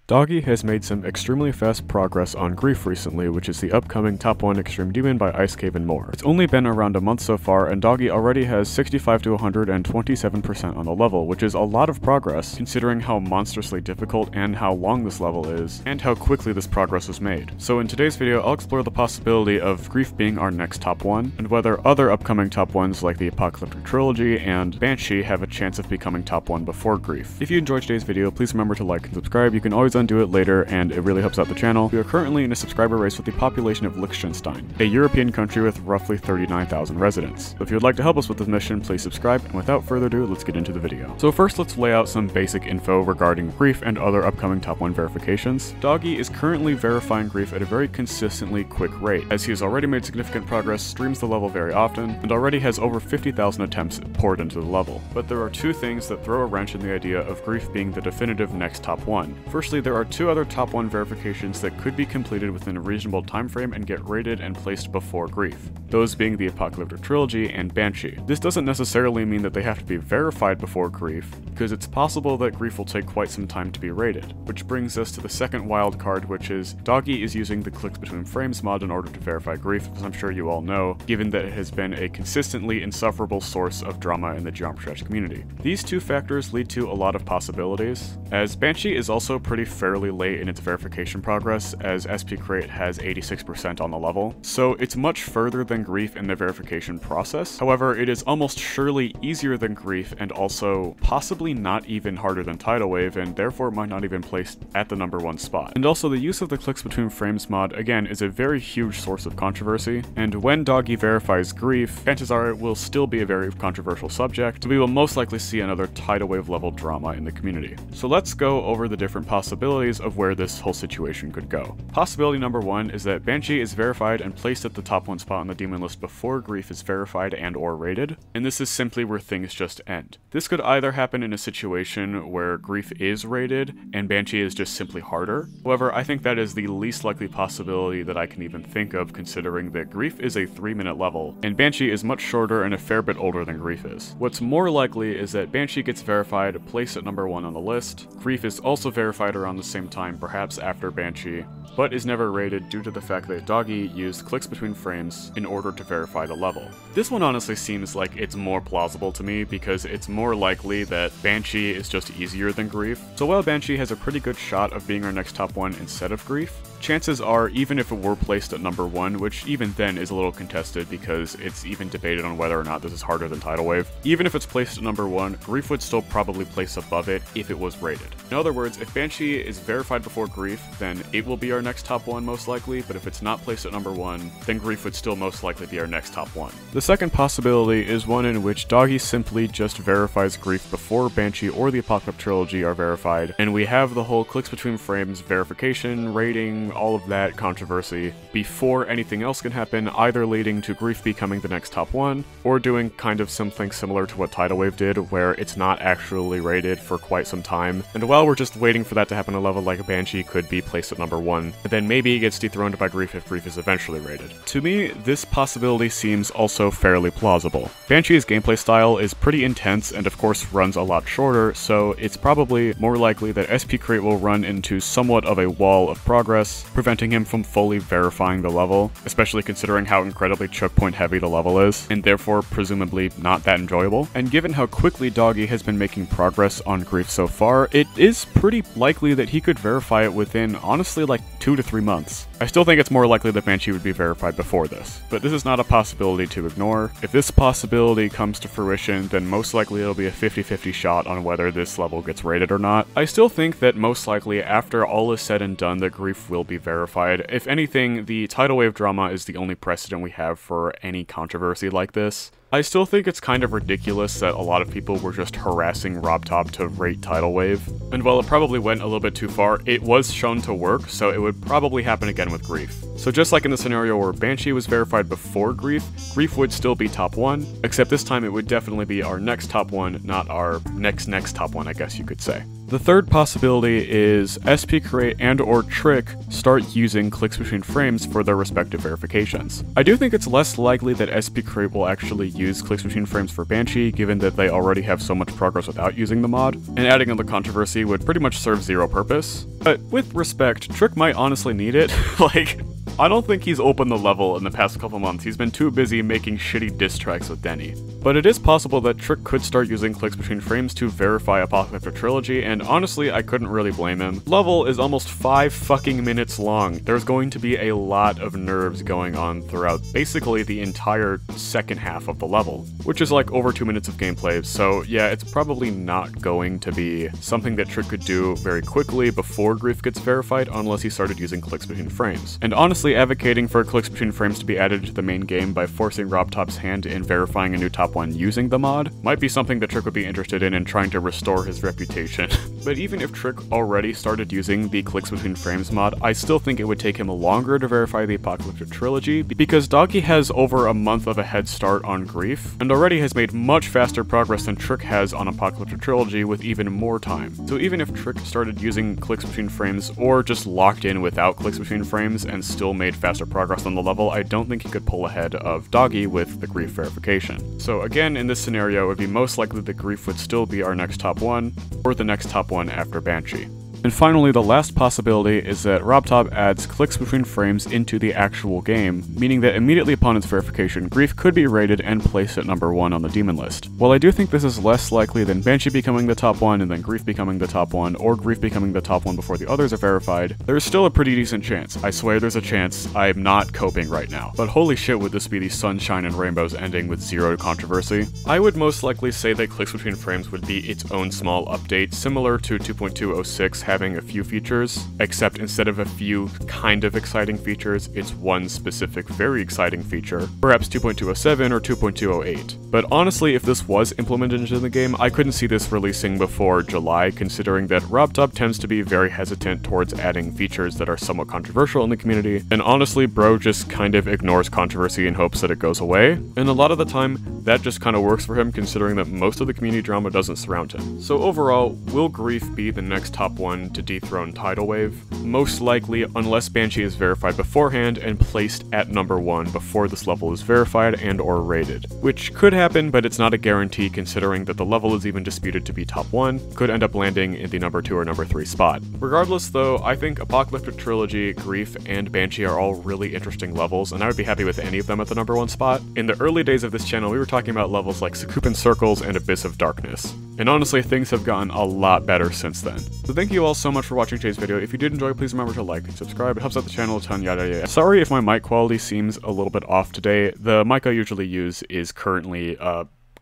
Doggy has made some extremely fast progress on Grief recently, which is the upcoming top 1 Extreme Demon by Ice Cave and more. It's only been around a month so far, and Doggy already has 65 to 127% on the level, which is a lot of progress, considering how monstrously difficult and how long this level is, and how quickly this progress was made. So in today's video, I'll explore the possibility of Grief being our next top 1, and whether other upcoming top 1s like the Apocalyptic Trilogy and Banshee have a chance of becoming top 1 before Grief. If you enjoyed today's video, please remember to like and subscribe. You can always undo it later, and it really helps out the channel. We are currently in a subscriber race with the population of Liechtenstein, a European country with roughly 39,000 residents. So if you would like to help us with this mission, please subscribe, and without further ado, let's get into the video. So first, let's lay out some basic info regarding Grief and other upcoming top 1 verifications. Doggy is currently verifying Grief at a very consistently quick rate, as he has already made significant progress, streams the level very often, and already has over 50,000 attempts poured into the level. But there are two things that throw a wrench in the idea of Grief being the definitive next top 1. Firstly, there are two other top 1 verifications that could be completed within a reasonable time frame and get rated and placed before Grief, those being the Apocalyptic Trilogy and Banshee. This doesn't necessarily mean that they have to be verified before Grief, because it's possible that Grief will take quite some time to be rated, which brings us to the second wild card, which is Doggy is using the clicks between frames mod in order to verify Grief, as I'm sure you all know, given that it has been a consistently insufferable source of drama in the Geometry Dash community. These two factors lead to a lot of possibilities, as Banshee is also pretty fairly late in its verification progress, as SP Crate has 86% on the level, so it's much further than Grief in the verification process. However, it is almost surely easier than Grief, and also possibly not even harder than Tidal Wave, and therefore might not even place at the number 1 spot. And also, the use of the clicks between frames mod, again, is a very huge source of controversy, and when Doggy verifies Grief, chances are it will still be a very controversial subject, so we will most likely see another Tidal Wave level drama in the community. So let's go over the different possibilities of where this whole situation could go. Possibility number 1 is that Banshee is verified and placed at the top 1 spot on the demon list before Grief is verified and or rated, and this is simply where things just end. This could either happen in a situation where Grief is rated and Banshee is just simply harder. However, I think that is the least likely possibility that I can even think of, considering that Grief is a 3-minute level, and Banshee is much shorter and a fair bit older than Grief is. What's more likely is that Banshee gets verified, placed at number 1 on the list. Grief is also verified around the same time, perhaps after Banshee, but is never rated due to the fact that Doggy used clicks between frames in order to verify the level. This one honestly seems like it's more plausible to me, because it's more likely that Banshee is just easier than Grief. So while Banshee has a pretty good shot of being our next top 1 instead of Grief, chances are, even if it were placed at number 1, which even then is a little contested because it's even debated on whether or not this is harder than Tidal Wave, even if it's placed at number 1, Grief would still probably place above it if it was rated. In other words, if Banshee is verified before Grief, then it will be our next top 1 most likely, but if it's not placed at number 1, then Grief would still most likely be our next top 1. The second possibility is one in which Doggy simply just verifies Grief before Banshee or the Apocalyptic Trilogy are verified, and we have the whole clicks between frames verification, rating, all of that controversy before anything else can happen, either leading to Grief becoming the next top 1, or doing kind of something similar to what Tidal Wave did, where it's not actually rated for quite some time, and while we're just waiting for that to happen, a level like Banshee could be placed at number 1, and then maybe it gets dethroned by Grief if Grief is eventually rated. To me, this possibility seems also fairly plausible. Banshee's gameplay style is pretty intense and of course runs a lot shorter, so it's probably more likely that SP Crate will run into somewhat of a wall of progress, preventing him from fully verifying the level, especially considering how incredibly choke point heavy the level is, and therefore presumably not that enjoyable. And given how quickly Doggy has been making progress on Grief so far, it is pretty likely that he could verify it within, honestly, like 2 to 3 months. I still think it's more likely that Banshee would be verified before this, but this is not a possibility to ignore. If this possibility comes to fruition, then most likely it'll be a 50-50 shot on whether this level gets rated or not. I still think that most likely, after all is said and done, that Grief will be verified. If anything, the Tidal Wave drama is the only precedent we have for any controversy like this. I still think it's kind of ridiculous that a lot of people were just harassing RobTop to rate Tidal Wave, and while it probably went a little bit too far, it was shown to work, so it would probably happen again with Grief. So just like in the scenario where Banshee was verified before Grief, Grief would still be top 1, except this time it would definitely be our next top 1, not our next top 1, I guess you could say. The third possibility is SP Crate and or Trick start using clicks between frames for their respective verifications. I do think it's less likely that SP Crate will actually use clicks between frames for Banshee, given that they already have so much progress without using the mod, and adding on the controversy would pretty much serve zero purpose. But with respect, Trick might honestly need it. Like, I don't think he's opened the level in the past couple months. He's been too busy making shitty diss tracks with Denny. But it is possible that Trick could start using clicks between frames to verify Apocalyptic Trilogy, and honestly, I couldn't really blame him. Level is almost 5 fucking minutes long. There's going to be a lot of nerves going on throughout basically the entire second half of the level, which is like over 2 minutes of gameplay, so yeah, it's probably not going to be something that Trick could do very quickly before Grief gets verified unless he started using clicks between frames. And honestly, advocating for clicks between frames to be added to the main game by forcing RobTop's hand in verifying a new top 1 using the mod might be something that Trick would be interested in trying to restore his reputation. But even if Trick already started using the clicks between frames mod, I still think it would take him longer to verify the Apocalyptic Trilogy, because Doggy has over a month of a head start on Grief, and already has made much faster progress than Trick has on Apocalyptic Trilogy with even more time. So even if Trick started using clicks between frames, or just locked in without clicks between frames and still made faster progress on the level, I don't think he could pull ahead of Doggy with the Grief verification. So again, in this scenario, it would be most likely that Grief would still be our next top 1, or the next top 1 after Banshee. And finally, the last possibility is that RobTop adds clicks between frames into the actual game, meaning that immediately upon its verification, Grief could be rated and placed at number 1 on the demon list. While I do think this is less likely than Banshee becoming the top 1 and then Grief becoming the top 1, or Grief becoming the top 1 before the others are verified, there's still a pretty decent chance. I swear there's a chance. I'm not coping right now. But holy shit, would this be the sunshine and rainbows ending with zero controversy? I would most likely say that clicks between frames would be its own small update, similar to 2.206 having a few features, except instead of a few kind of exciting features, it's one specific very exciting feature, perhaps 2.207 or 2.208. But honestly, if this was implemented into the game, I couldn't see this releasing before July, considering that RobTop tends to be very hesitant towards adding features that are somewhat controversial in the community, and honestly, bro just kind of ignores controversy in hopes that it goes away, and a lot of the time, that just kind of works for him considering that most of the community drama doesn't surround him. So overall, will Grief be the next top 1 to dethrone Tidal Wave? Most likely, unless Banshee is verified beforehand and placed at number 1 before this level is verified and or rated. Which could happen, but it's not a guarantee considering that the level is even disputed to be top 1, could end up landing in the number 2 or number 3 spot. Regardless though, I think Apocalyptic Trilogy, Grief, and Banshee are all really interesting levels, and I would be happy with any of them at the number 1 spot. In the early days of this channel, we were talking about levels like Sakupan Circles and Abyss of Darkness. And honestly, things have gotten a lot better since then. So thank you all so much for watching today's video. If you did enjoy, please remember to like and subscribe. It helps out the channel a ton, yada yada. Sorry if my mic quality seems a little bit off today. The mic I usually use is currently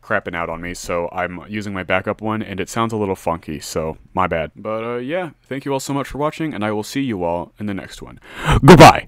crapping out on me, so I'm using my backup one, and it sounds a little funky, so my bad. But yeah, thank you all so much for watching, and I will see you all in the next one. Goodbye!